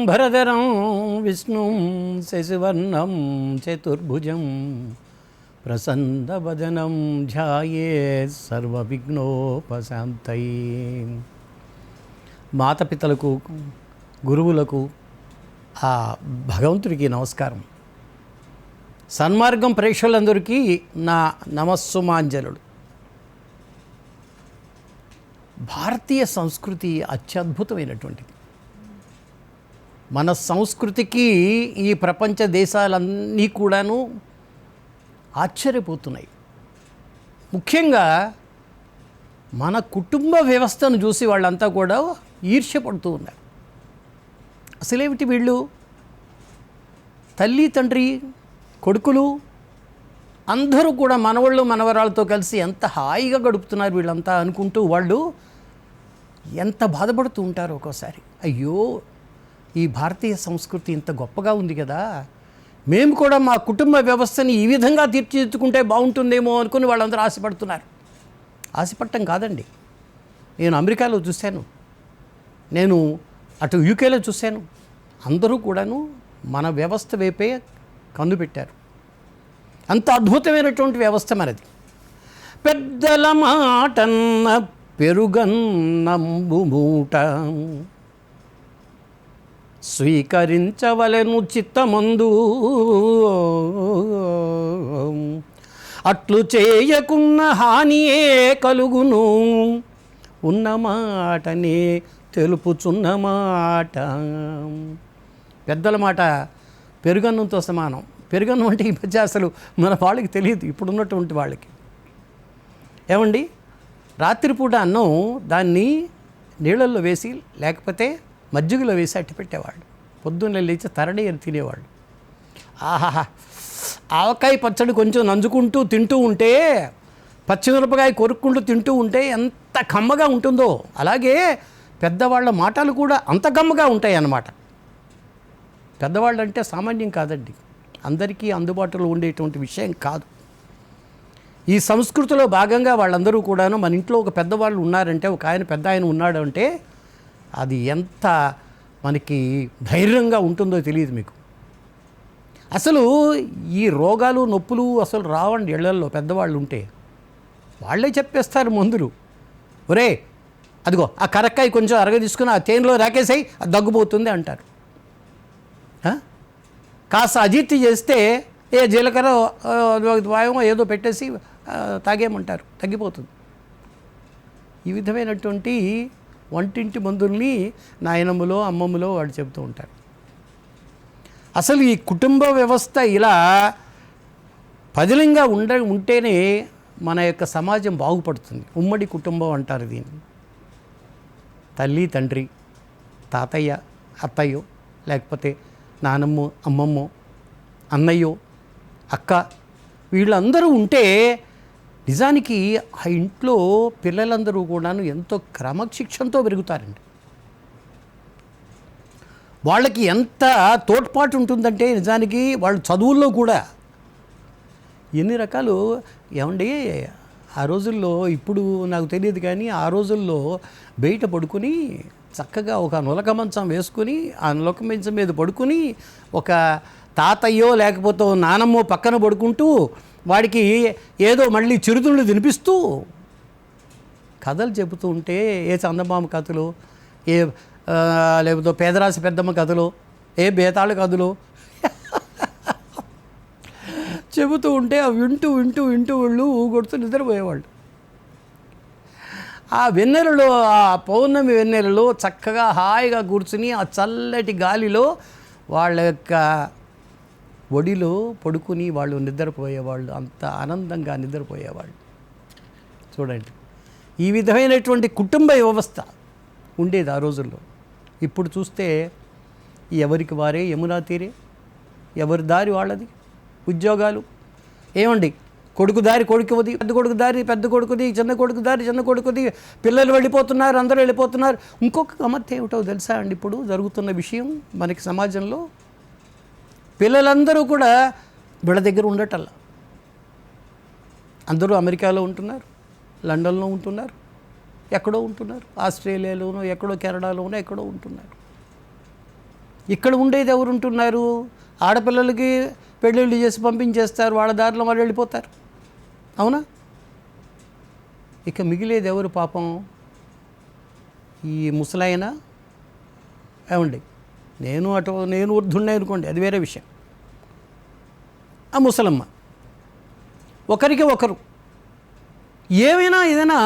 శుక్లాంబరధరం విష్ణుం శశివర్ణం చతుర్భుజం ప్రసన్నవదనం ధ్యాయేత్ సర్వవిఘ్నోపశాంతయే. మాతపితలకు, గురువులకు, ఆ భగవంతుడికి నమస్కారం. సన్మార్గం ప్రేక్షకులందరికీ నా నమస్సుమాంజలుడు. భారతీయ సంస్కృతి అత్యద్భుతమైనటువంటిది. మన సంస్కృతికి ఈ ప్రపంచ దేశాలన్నీ కూడాను ఆశ్చర్యపోతున్నాయి. ముఖ్యంగా మన కుటుంబ వ్యవస్థను చూసి వాళ్ళంతా కూడా ఈర్ష్యపడుతూ ఉన్నారు. అసలేమిటి వీళ్ళు, తల్లి తండ్రి కొడుకులు అందరూ కూడా మనవాళ్ళు మనవరాలతో కలిసి ఎంత హాయిగా గడుపుతున్నారు వీళ్ళంతా అనుకుంటూ వాళ్ళు ఎంత బాధపడుతూ ఉంటారు ఒక్కోసారి. అయ్యో, ఈ భారతీయ సంస్కృతి ఇంత గొప్పగా ఉంది కదా, మేము కూడా మా కుటుంబ వ్యవస్థని ఈ విధంగా తీర్చిదిద్దుకుంటే బాగుంటుందేమో అనుకుని వాళ్ళందరూ ఆశపడుతున్నారు. ఆశపడటం కాదండి. నేను అమెరికాలో చూశాను, నేను అటు యూకేలో చూశాను. అందరూ కూడాను మన వ్యవస్థ వైపే కన్ను పెట్టారు. అంత అద్భుతమైనటువంటి వ్యవస్థ మనది. పెద్దల మాటన్న పెరుగన్నంబు మూట స్వీకరించవలెను చిత్తమందు, అట్లు చేయకున్న హానియే కలుగును, ఉన్నమాటనే తెలుపుచున్నమాట. పెద్దల మాట పెరుగన్నంతో సమానం. పెరుగన్నం అంటే ఈ మధ్య అసలు మన వాళ్ళకి తెలియదు, ఇప్పుడున్నటువంటి వాళ్ళకి. ఏమండి, రాత్రిపూట అన్నం దాన్ని నీళ్ళల్లో వేసి లేకపోతే మజ్జిగలో వేసి అట్టి పెట్టేవాళ్ళు. పొద్దున్న లేచి తరడి అని తినేవాళ్ళు. ఆహాహా, ఆవకాయ పచ్చడి కొంచెం నంజుకుంటూ తింటూ ఉంటే, పచ్చిమిరపకాయ కొరుక్కుంటూ తింటూ ఉంటే ఎంత కమ్మగా ఉంటుందో, అలాగే పెద్దవాళ్ళ మాటలు కూడా అంత కమ్మగా ఉంటాయి అన్నమాట. పెద్దవాళ్ళు అంటే సామాన్యం కాదండి, అందరికీ అందుబాటులో ఉండేటువంటి విషయం కాదు. ఈ సంస్కృతిలో భాగంగా వాళ్ళందరూ కూడాను, మన ఇంట్లో ఒక పెద్దవాళ్ళు ఉన్నారంటే, ఒక ఆయన పెద్ద ఆయన ఉన్నాడు అంటే అది ఎంత మనకి ధైర్యంగా ఉంటుందో తెలియదు మీకు. అసలు ఈ రోగాలు నొప్పులు అసలు రావండి ఇళ్లల్లో పెద్దవాళ్ళు ఉంటే. వాళ్ళే చెప్పేస్తారు మందులు. ఒరే, అదిగో ఆ కరక్కాయ కొంచెం అరగ తీసుకుని ఆ తేనెలో రాకేసాయి, అది దగ్గుపోతుంది అంటారు. కాస్త అజీర్తి చేస్తే జీలకర్ర వాయమో ఏదో పెట్టేసి తాగేయమంటారు, తగ్గిపోతుంది. ఈ విధమైనటువంటి వంటింటి మందుల్ని నాయనమ్మలో అమ్మమ్మలో వాడు చెబుతూ ఉంటారు. అసలు ఈ కుటుంబ వ్యవస్థ ఇలా పదిలంగా ఉంటేనే మన యొక్క సమాజం బాగుపడుతుంది. ఉమ్మడి కుటుంబం అంటారు దీన్ని. తల్లి తండ్రి, తాతయ్య అత్తయ్యో, లేకపోతే నానమ్మో అమ్మమ్మో అన్నయ్యో అక్క, వీళ్ళందరూ ఉంటే నిజానికి ఆ ఇంట్లో పిల్లలందరూ కూడాను ఎంతో క్రమశిక్షణతో పెరుగుతారండి. వాళ్ళకి ఎంత తోడ్పాటు ఉంటుందంటే నిజానికి వాళ్ళు చదువుల్లో కూడా ఎన్ని రకాలు. ఏమండి, ఆ రోజుల్లో, ఇప్పుడు నాకు తెలియదు కానీ ఆ రోజుల్లో బయట పడుకుని చక్కగా ఒక నులక మంచం వేసుకుని ఆ నులక మంచం మీద పడుకుని ఒక తాతయ్యో లేకపోతే నానమ్మో పక్కన పడుకుంటూ వాడికి ఏదో మళ్ళీ చిరుతుళ్ళు తినిపిస్తూ కథలు చెబుతూ ఉంటే, ఏ చందమామ కథలు, ఏ లేకపోతే పేదరాశి పెద్దమ్మ కథలు, ఏ బేతాళ కథలు చెబుతూ ఉంటే అవి వింటూ వింటూ వింటూ వాళ్ళు ఊగొడుతూ నిద్రపోయేవాళ్ళు. ఆ వెన్నెలలో, ఆ పౌర్ణమి వెన్నెలలో చక్కగా హాయిగా కూర్చుని ఆ చల్లటి గాలిలో వాళ్ళ యొక్క ఒడిలో పడుకుని వాళ్ళు నిద్రపోయేవాళ్ళు. అంత ఆనందంగా నిద్రపోయేవాళ్ళు. చూడండి, ఈ విధమైనటువంటి కుటుంబ వ్యవస్థ ఉండేది ఆ రోజుల్లో. ఇప్పుడు చూస్తే ఎవరికి వారే యమునా తీరే, ఎవరి దారి వాళ్ళది. ఉద్యోగాలు ఏమండి, కొడుకు దారి కొడుకుది, పెద్ద కొడుకు దారి పెద్ద కొడుకుది, చిన్న కొడుకు దారి చిన్న కొడుకుది, పిల్లలు వెళ్ళిపోతున్నారు, అందరూ వెళ్ళిపోతున్నారు. ఇంకొక గమ్మత్తు ఏమిటో తెలుసా అండి, ఇప్పుడు జరుగుతున్న విషయం మనకి సమాజంలో, పిల్లలందరూ కూడా వీళ్ళ దగ్గర ఉండటల్లా. అందరూ అమెరికాలో ఉంటున్నారు, లండన్లో ఉంటున్నారు, ఎక్కడో ఉంటున్నారు, ఆస్ట్రేలియాలోనో ఎక్కడో కెనడాలోనో ఎక్కడో ఉంటున్నారు. ఇక్కడ ఉండేది ఎవరు ఉంటున్నారు? ఆడపిల్లలకి పెళ్ళిళ్ళు చేసి పంపించేస్తారు, వాళ్ళ దారిలో వాళ్ళు వెళ్ళిపోతారు. అవునా? ఇక మిగిలేది ఎవరు పాపం? ఈ ముసలాయన. ఏమండి, నేను వృద్ధుణ్ణి అనుకోండి, అది వేరే విషయం. ఆ ముసలమ్మ, ఒకరికి ఒకరు ఏదైనా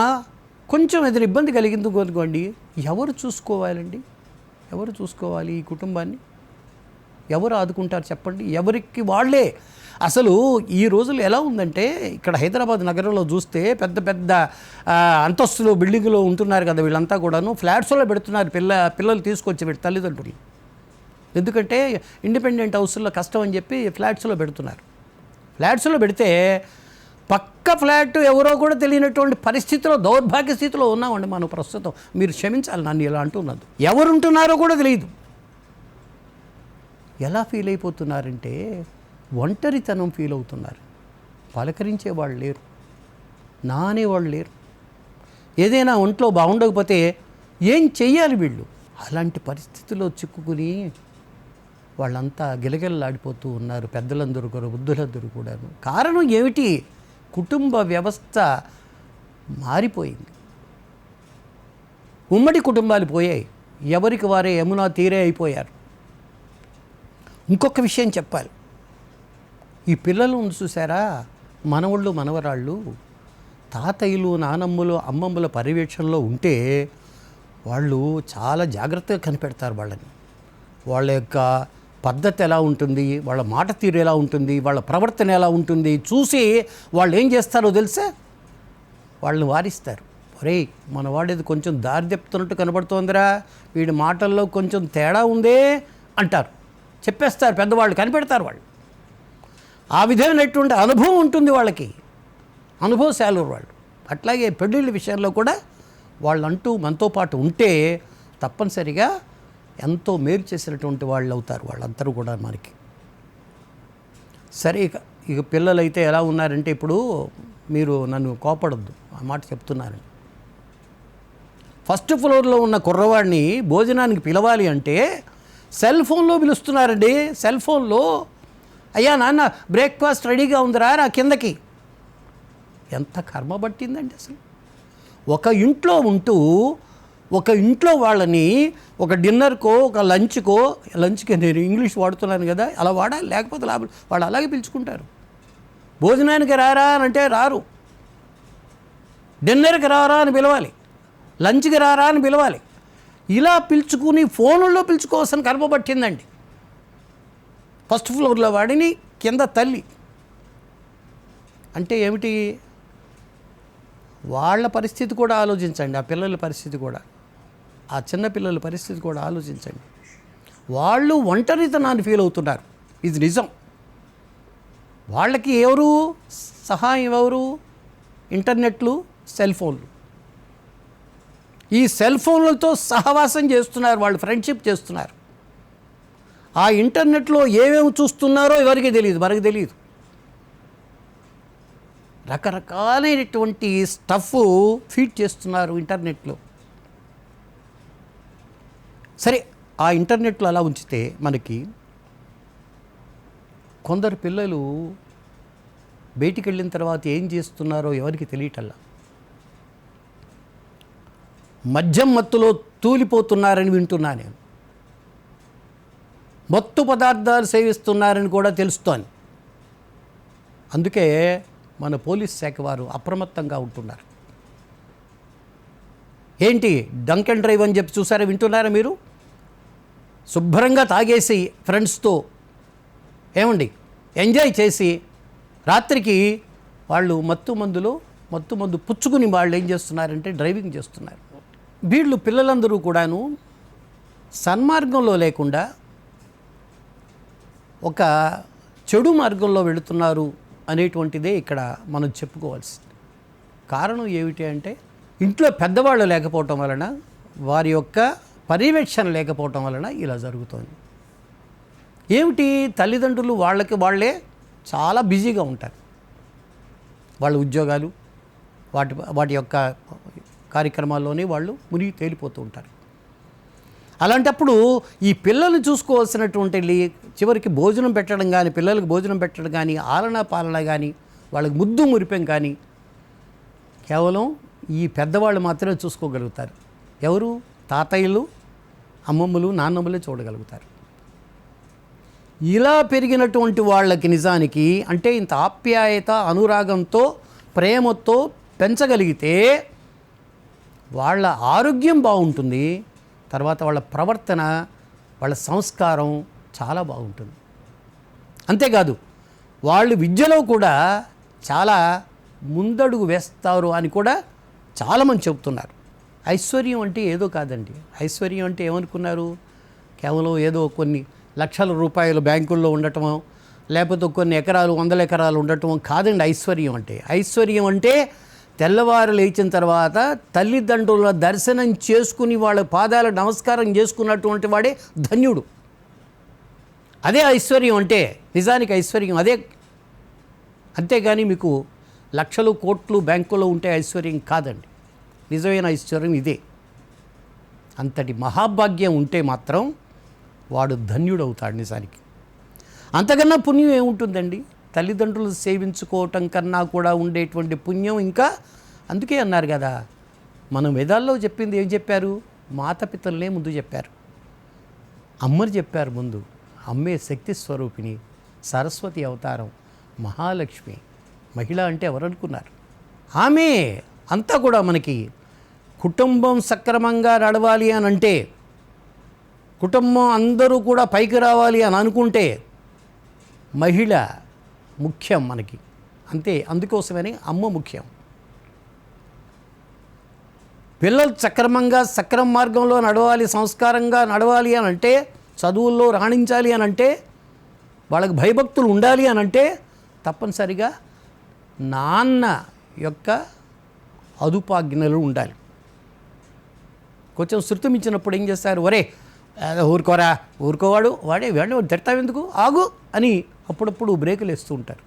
కొంచెం ఏదైనా ఇబ్బంది కలిగింది అనుకోండి, ఎవరు చూసుకోవాలండి? ఎవరు చూసుకోవాలి ఈ కుటుంబాన్ని? ఎవరు ఆదుకుంటారు చెప్పండి? ఎవరికి వాళ్ళే. అసలు ఈ రోజులు ఎలా ఉందంటే, ఇక్కడ హైదరాబాద్ నగరంలో చూస్తే పెద్ద పెద్ద అంతస్తులు బిల్డింగులో ఉంటున్నారు కదా వీళ్ళంతా కూడాను, ఫ్లాట్స్లో పెడుతున్నారు పిల్లలు తీసుకొచ్చి వీళ్ళ తల్లిదండ్రులు. ఎందుకంటే ఇండిపెండెంట్ హౌస్లో కష్టం అని చెప్పి ఫ్లాట్స్లో పెడుతున్నారు. ఫ్లాట్స్లో పెడితే పక్క ఫ్లాట్ ఎవరో కూడా తెలియనటువంటి పరిస్థితిలో, దౌర్భాగ్య స్థితిలో ఉన్నామండి మనం ప్రస్తుతం. మీరు క్షమించాలి నన్ను ఇలా అంటున్నది. ఎవరుంటున్నారో కూడా తెలియదు. ఎలా ఫీల్ అయిపోతున్నారంటే ఒంటరితనం ఫీల్ అవుతున్నారు. పలకరించే వాళ్ళు లేరు, నానేవాళ్ళు లేరు. ఏదైనా ఒంట్లో బాగుండకపోతే ఏం చెయ్యాలి వీళ్ళు? అలాంటి పరిస్థితిలో చిక్కుకుని వాళ్ళంతా గిలగిలలాడిపోతూ ఉన్నారు. పెద్దలందరూ కూడా, వృద్ధులందరూ కూడాను. కారణం ఏమిటి? కుటుంబ వ్యవస్థ మారిపోయింది. ఉమ్మడి కుటుంబాలు పోయాయి, ఎవరికి వారే యమునా తీరే అయిపోయారు. ఇంకొక విషయం చెప్పాలి. ఈ పిల్లలు చూసారా, మనవళ్ళు మనవరాళ్ళు తాతయ్యలు నానమ్మలు అమ్మమ్మల పర్యవేక్షణలో ఉంటే వాళ్ళు చాలా జాగ్రత్తగా కనిపెడతారు వాళ్ళని. వాళ్ళ యొక్క పద్ధతి ఎలా ఉంటుంది, వాళ్ళ మాట తీరు ఎలా ఉంటుంది, వాళ్ళ ప్రవర్తన ఎలా ఉంటుంది చూసి వాళ్ళు ఏం చేస్తారో తెలుసా? వాళ్ళని వారిస్తారు. ఒరేయ్, మన వాడేది కొంచెం దారి తెప్పుతున్నట్టు కనబడుతోందిరా, వీడి మాటల్లో కొంచెం తేడా ఉందే అంటారు. చెప్పేస్తారు పెద్దవాళ్ళు, కనిపెడతారు వాళ్ళు. ఆ విధమైనటువంటి అనుభవం ఉంటుంది వాళ్ళకి, అనుభవశాలు వాళ్ళు. అట్లాగే పెళ్ళిళ్ళ విషయంలో కూడా వాళ్ళంటూ మనతో పాటు ఉంటే తప్పనిసరిగా ఎంతో మేలు చేసినటువంటి వాళ్ళు అవుతారు వాళ్ళందరూ కూడా మనకి. సరే, ఇక పిల్లలైతే ఎలా ఉన్నారంటే, ఇప్పుడు మీరు నన్ను కోపడొద్దు, ఆ మాట చెప్తున్నాను. ఫస్ట్ ఫ్లోర్లో ఉన్న కుర్రవాడిని భోజనానికి పిలవాలి అంటే సెల్ ఫోన్లో పిలుస్తున్నారండి. సెల్ ఫోన్లో, అయ్యా నాన్న బ్రేక్ఫాస్ట్ రెడీగా ఉందిరా నా కిందకి. ఎంత కర్మ పట్టిందండి అసలు. ఒక ఇంట్లో ఉంటూ ఒక ఇంట్లో వాళ్ళని ఒక డిన్నర్కో ఒక లంచ్కి నేను ఇంగ్లీష్ వాడుతున్నాను కదా, అలా వాడాలి. లేకపోతే వాళ్ళు అలాగే పిలుచుకుంటారు. భోజనానికి రారా అని అంటే రారు, డిన్నర్కి రారా అని పిలవాలి, లంచ్కి రారా అని పిలవాలి. ఇలా పిలుచుకుని ఫోన్లో పిలుచుకోవాల్సిన కర్మ పట్టిందండి. ఫస్ట్ ఫ్లోర్లో వాడిని, కింద తల్లి. అంటే ఏమిటి? వాళ్ళ పరిస్థితి కూడా ఆలోచించండి, ఆ పిల్లల పరిస్థితి కూడా, ఆ చిన్న పిల్లల పరిస్థితి కూడా ఆలోచించండి. వాళ్ళు ఒంటరితనాన్ని ఫీల్ అవుతున్నారు, ఇది నిజం. వాళ్ళకి ఎవరు సహాయం? ఎవరు? ఇంటర్నెట్లు, సెల్ ఫోన్లు. ఈ సెల్ ఫోన్లతో సహవాసం చేస్తున్నారు వాళ్ళు, ఫ్రెండ్షిప్ చేస్తున్నారు. ఆ ఇంటర్నెట్లో ఏమేమి చూస్తున్నారో ఎవరికి తెలియదు, మనకు తెలియదు. రకరకాలైనటువంటి స్టఫ్ ఫీడ్ చేస్తున్నారు ఇంటర్నెట్లో. సరే, ఆ ఇంటర్నెట్లో అలా ఉంచితే మనకి కొందరు పిల్లలు బయటికి వెళ్ళిన తర్వాత ఏం చేస్తున్నారో ఎవరికి తెలియటల్లా. మద్యం మత్తులో తూలిపోతున్నారని వింటున్నా నేను. మత్తు పదార్థాలు సేవిస్తున్నారని కూడా తెలుస్తోంది. అందుకే మన పోలీస్ శాఖ వారు అప్రమత్తంగా ఉంటున్నారు. ఏంటి డంక్ అండ్ డ్రైవ్ అని చెప్పి చూసారా, వింటున్నారా మీరు? శుభ్రంగా తాగేసి ఫ్రెండ్స్తో ఏమండి ఎంజాయ్ చేసి రాత్రికి వాళ్ళు మత్తు మందు పుచ్చుకుని వాళ్ళు ఏం చేస్తున్నారంటే డ్రైవింగ్ చేస్తున్నారు. వీళ్ళు పిల్లలందరూ కూడాను సన్మార్గంలో లేకుండా ఒక చెడు మార్గంలో వెళుతున్నారు అనేటువంటిదే ఇక్కడ మనం చెప్పుకోవాల్సింది. కారణం ఏమిటి అంటే, ఇంట్లో పెద్దవాళ్ళు లేకపోవటం వలన, వారి యొక్క పర్యవేక్షణ లేకపోవటం వలన ఇలా జరుగుతోంది. ఏమిటి? తల్లిదండ్రులు వాళ్ళే చాలా బిజీగా ఉంటారు. వాళ్ళ ఉద్యోగాలు, వాటి యొక్క కార్యక్రమాల్లోనే వాళ్ళు మునిగి తేలిపోతూ ఉంటారు. అలాంటప్పుడు ఈ పిల్లల్ని చూసుకోవాల్సినటువంటి చివరికి భోజనం పెట్టడం కానీ, పిల్లలకు భోజనం పెట్టడం కానీ, ఆలనా పాలన కానీ, వాళ్ళకి ముద్దు మురిపెం కానీ కేవలం ఈ పెద్దవాళ్ళు మాత్రమే చూసుకోగలుగుతారు. ఎవరు? తాతయ్యలు, అమ్మమ్మలు, నాన్నమ్మలే చూడగలుగుతారు. ఇలా పెరిగినటువంటి వాళ్ళకి నిజానికి అంటే ఇంత ఆప్యాయత, అనురాగంతో, ప్రేమతో పెంచగలిగితే వాళ్ళ ఆరోగ్యం బాగుంటుంది. తర్వాత వాళ్ళ ప్రవర్తన, వాళ్ళ సంస్కారం చాలా బాగుంటుంది. అంతేకాదు వాళ్ళు విద్యలో కూడా చాలా ముందడుగు వేస్తారు అని కూడా చాలామంది చెబుతున్నారు. ఐశ్వర్యం అంటే ఏదో కాదండి. ఐశ్వర్యం అంటే ఏమనుకున్నారు? కేవలం ఏదో కొన్ని లక్షల రూపాయలు బ్యాంకుల్లో ఉండటమో, లేకపోతే కొన్ని ఎకరాలు, 100 ఎకరాలు ఉండటం కాదండి ఐశ్వర్యం అంటే. ఐశ్వర్యం అంటే తెల్లవారు లేచిన తర్వాత తల్లిదండ్రుల దర్శనం చేసుకుని వాళ్ళ పాదాల నమస్కారం చేసుకున్నటువంటి వాడే ధన్యుడు. అదే ఐశ్వర్యం అంటే. నిజానికి ఐశ్వర్యం అదే. అంతేగాని మీకు లక్షలు, కోట్లు బ్యాంకులో ఉంటే ఐశ్వర్యం కాదండి. నిజమైన ఐశ్వర్యం ఇదే. అంతటి మహాభాగ్యం ఉంటే మాత్రం వాడు ధన్యుడవుతాడు నిజానికి. అంతకన్నా పుణ్యం ఏముంటుందండి? తల్లిదండ్రులు సేవించుకోవటం కన్నా కూడా ఉండేటువంటి పుణ్యం ఇంకా. అందుకే అన్నారు కదా, మనం వేదాల్లో చెప్పింది ఏం చెప్పారు? మాతపితలనే ముందు చెప్పారు, అమ్మని చెప్పారు ముందు. అమ్మే శక్తి స్వరూపిణి, సరస్వతి అవతారం, మహాలక్ష్మి. మహిళ అంటే ఎవరు అనుకున్నారు? ఆమె. అంతా కూడా మనకి కుటుంబం సక్రమంగా నడవాలి అని అంటే, కుటుంబం అందరూ కూడా పైకి రావాలి అని అనుకుంటే మహిళ ముఖ్యం మనకి. అంతే. అందుకోసమని అమ్మ ముఖ్యం. పిల్లలు సక్రమ మార్గంలో నడవాలి, సంస్కారంగా నడవాలి అని అంటే, చదువుల్లో రాణించాలి అని అంటే, వాళ్ళకి భయభక్తులు ఉండాలి అని అంటే తప్పనిసరిగా నాన్న యొక్క అదుపాజ్ఞలు ఉండాలి. కొంచెం శృతం ఇచ్చినప్పుడు ఏం చేస్తారు? ఒరే ఊరుకోరా, ఊరుకోవాడు, వాడే తిడతావెందుకు, ఆగు అని అప్పుడప్పుడు బ్రేకులు వేస్తూ ఉంటారు.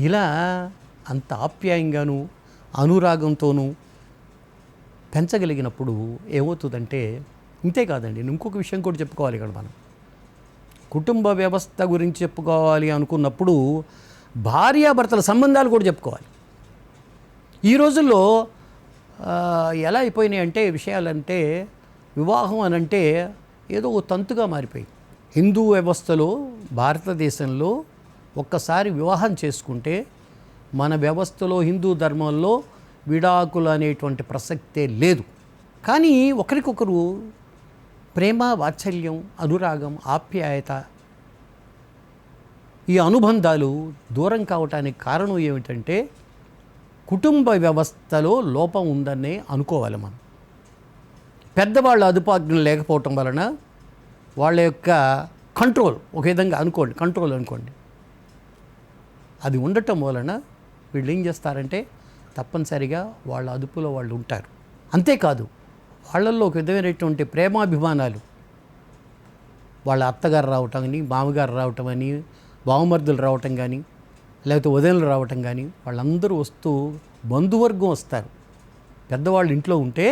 ఇలా అంత ఆప్యాయంగాను అనురాగంతోనూ పెంచగలిగినప్పుడు ఏమవుతుందంటే, ఇంతే కాదండి, ఇంకొక విషయం కూడా చెప్పుకోవాలి ఇక్కడ మనం. కుటుంబ వ్యవస్థ గురించి చెప్పుకోవాలి అనుకున్నప్పుడు భార్యాభర్తల సంబంధాలు కూడా చెప్పుకోవాలి. ఈ రోజుల్లో ఎలా అయిపోయినాయి అంటే విషయాలంటే, వివాహం అనంటే ఏదో ఒక తంతుగా మారిపోయి. హిందూ వ్యవస్థలో, భారతదేశంలో ఒక్కసారి వివాహం చేసుకుంటే మన వ్యవస్థలో, హిందూ ధర్మంలో విడాకులు అనేటువంటి ప్రసక్తే లేదు. కానీ ఒకరికొకరు ప్రేమ, వాత్సల్యం, అనురాగం, ఆప్యాయత, ఈ అనుబంధాలు దూరం కావటానికి కారణం ఏమిటంటే కుటుంబ వ్యవస్థలో లోపం ఉందనే అనుకోవాలి మనం. పెద్దవాళ్ళ అదుపాజ్ఞలు లేకపోవటం వలన వాళ్ళ యొక్క కంట్రోల్, ఒక విధంగా అనుకోండి, కంట్రోల్ అనుకోండి, అది ఉండటం వలన వీళ్ళు ఏం చేస్తారంటే తప్పనిసరిగా వాళ్ళ అదుపులో వాళ్ళు ఉంటారు. అంతేకాదు వాళ్ళల్లో ఒక విధమైనటువంటి ప్రేమాభిమానాలు, వాళ్ళ అత్తగారు రావటం అని, మామగారు రావటం అని, బావమర్దులు రావటం కానీ, లేకపోతే వదినలు రావటం కానీ, వాళ్ళందరూ వస్తూ బంధువర్గం వస్తారు. పెద్దవాళ్ళు ఇంట్లో ఉంటే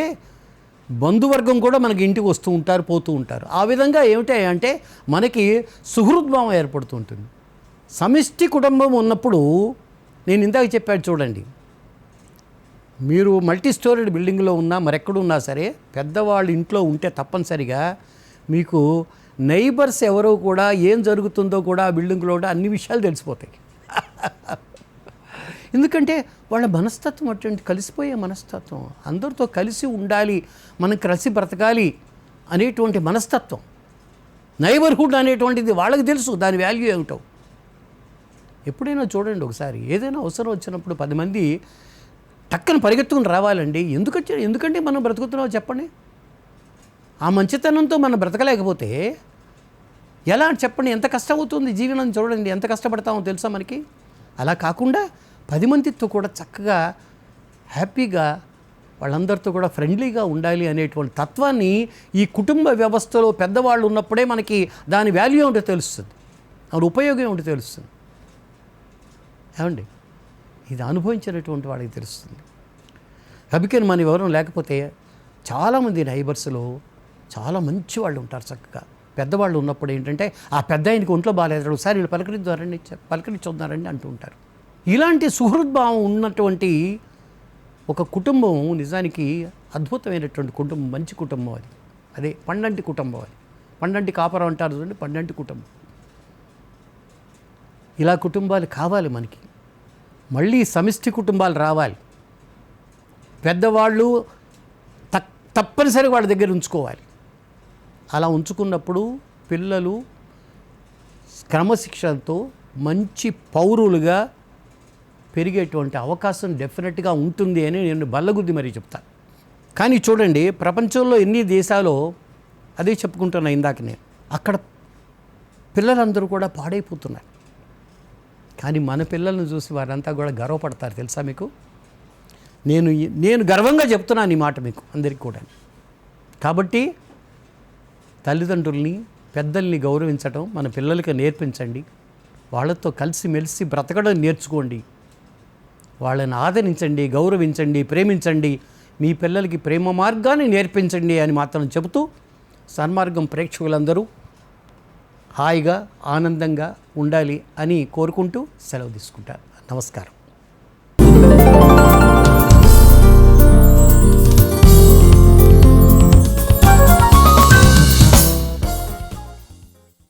బంధువర్గం కూడా మనకి ఇంటికి వస్తూ ఉంటారు, పోతూ ఉంటారు. ఆ విధంగా ఏమిటంటే మనకి సుహృద్భావం ఏర్పడుతూ ఉంటుంది. సమిష్టి కుటుంబం ఉన్నప్పుడు, నేను ఇందాక చెప్పాను చూడండి, మీరు మల్టీ స్టోరీడ్ బిల్డింగ్లో ఉన్నా మరెక్కడున్నా సరే పెద్దవాళ్ళు ఇంట్లో ఉంటే తప్పనిసరిగా మీకు నైబర్స్ ఎవరో కూడా ఏం జరుగుతుందో కూడా ఆ బిల్డింగ్లో అన్ని విషయాలు తెలిసిపోతాయి. ఎందుకంటే వాళ్ళ మనస్తత్వం అటువంటి కలిసిపోయే మనస్తత్వం, అందరితో కలిసి ఉండాలి, మనం కలిసి బ్రతకాలి అనేటువంటి మనస్తత్వం. నైబర్హుడ్ అనేటువంటిది వాళ్ళకి తెలుసు, దాని వాల్యూ ఏమిటో. ఎప్పుడైనా చూడండి ఒకసారి, ఏదైనా అవసరం వచ్చినప్పుడు 10 మంది టక్కన పరిగెత్తుకుని రావాలండి. ఎందుకంటే మనం బ్రతుకుతున్నామో చెప్పండి. ఆ మంచితనంతో మనం బ్రతకలేకపోతే ఎలా చెప్పండి? ఎంత కష్టం అవుతుంది జీవనం. చూడండి ఎంత కష్టపడతామో తెలుసా మనకి. అలా కాకుండా 10 మందితో కూడా చక్కగా హ్యాపీగా వాళ్ళందరితో కూడా ఫ్రెండ్లీగా ఉండాలి అనేటువంటి తత్వాన్ని ఈ కుటుంబ వ్యవస్థలో పెద్దవాళ్ళు ఉన్నప్పుడే మనకి దాని వాల్యూ ఏమిటో తెలుస్తుంది, దాని ఉపయోగం ఏమిటో తెలుస్తుంది. ఏమండి, ఇది అనుభవించినటువంటి వాళ్ళకి తెలుస్తుంది. అందుకని మన వివరం లేకపోతే చాలామంది నైబర్స్లో చాలా మంచి వాళ్ళు ఉంటారు. చక్కగా పెద్దవాళ్ళు ఉన్నప్పుడు ఏంటంటే ఆ పెద్ద ఆయనకి ఒంట్లో బాగాలేదు, ఒకసారి వీళ్ళు పలకరించొద్దారండి అంటూ ఉంటారు. ఇలాంటి సుహృద్భావం ఉన్నటువంటి ఒక కుటుంబం నిజానికి అద్భుతమైనటువంటి కుటుంబం, మంచి కుటుంబం అది. అదే పండంటి కుటుంబం అది. పండంటి కాపురం అంటారు చూడండి, పండంటి కుటుంబం. ఇలా కుటుంబాలు కావాలి మనకి. మళ్ళీ సమిష్టి కుటుంబాలు రావాలి. పెద్దవాళ్ళు తప్పనిసరిగా వాళ్ళ దగ్గర ఉంచుకోవాలి. అలా ఉంచుకున్నప్పుడు పిల్లలు క్రమశిక్షణతో మంచి పౌరులుగా పెరిగేటువంటి అవకాశం డెఫినెట్గా ఉంటుంది అని నేను బల్లగుద్ది మరీ చెప్తాను. కానీ చూడండి, ప్రపంచంలో ఎన్ని దేశాలో అదే చెప్పుకుంటున్నా ఇందాక నేను, అక్కడ పిల్లలందరూ కూడా పాడైపోతున్నారు. కానీ మన పిల్లల్ని చూసి వారంతా కూడా గర్వపడతారు. తెలుసా మీకు? నేను గర్వంగా చెప్తున్నాను ఈ మాట మీకు అందరికీ కూడా. కాబట్టి తల్లిదండ్రుల్ని, పెద్దల్ని గౌరవించడం మన పిల్లలకి నేర్పించండి. వాళ్ళతో కలిసిమెలిసి బ్రతకడం నేర్చుకోండి. వాళ్ళని ఆదరించండి, గౌరవించండి, ప్రేమించండి. మీ పిల్లలకి ప్రేమ మార్గాన్ని నేర్పించండి అని మాత్రం చెబుతూ, సన్మార్గం ప్రేక్షకులందరూ హాయిగా ఆనందంగా ఉండాలి అని కోరుకుంటూ సెలవు తీసుకుంటారు. నమస్కారం.